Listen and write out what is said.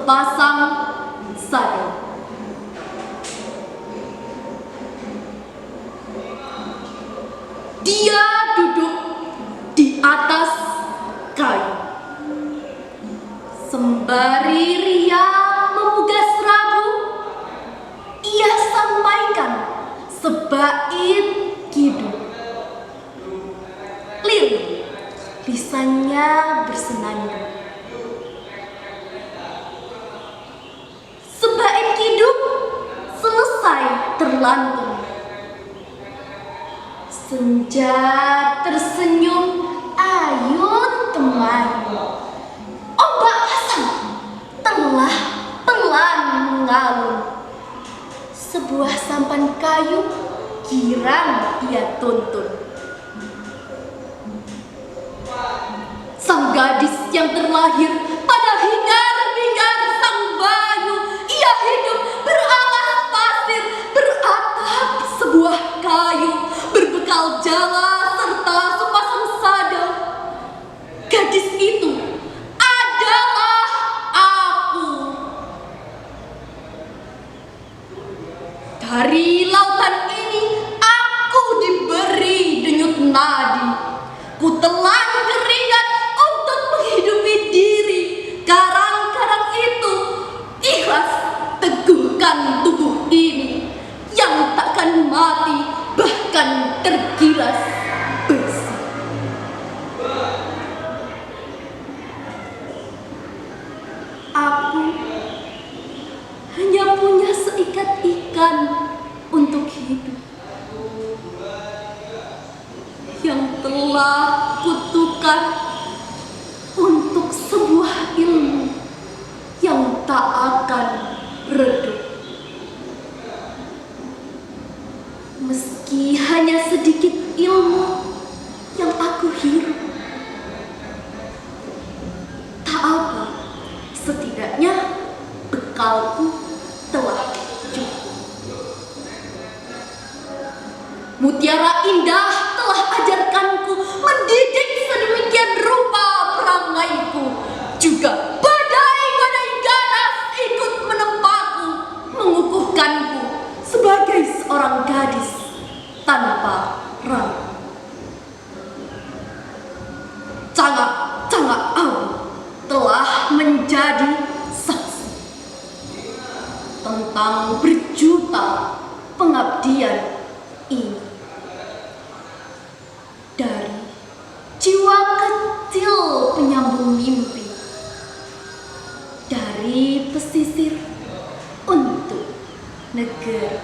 sepasang sadar. Dia duduk di atas kayu, sembari riang memugas ragu. Ia sampaikan sebait kidung. Lirih, lisannya bersenandung. Sebait kidung selesai terlantung. Senja tersenyum ayun temayu. Ombak pasang telah pelan mengalun. Sebuah sampan kayu girang ia tuntun. Sang gadis yang terlahir pada hingar-bingar sang bayu. Ia hidup beralas pasir, beratap sebuah kayu, berbekal jala serta sepasang sadar. Gadis itu adalah aku. Dari lautan ini aku diberi denyut nadi. Ku telan keringat untuk menghidupi diri. Karang-karang itu ikhlas teguhkan tubuh ini yang takkan mati, bahkan tergilas besi. Aku hanya punya seikat ikan untuk hidup yang telah kutukar untuk sebuah ilmu yang tak akan redup. Meski hanya sedikit ilmu yang aku hirup, tak apa, setidaknya bekalku telah cukup. Mutiara indah telah ajarkanku mendidik sedemikian rupa perangaiku. Juga badai-badai ganas ikut menempaku, mengukuhkanku sebagai seorang gadis tanpa ragu. Cangak-cangak abu telah menjadi saksi tentang berjuta pengabdian ini. Dari jiwa kecil penyambung mimpi, dari pesisir untuk negeri.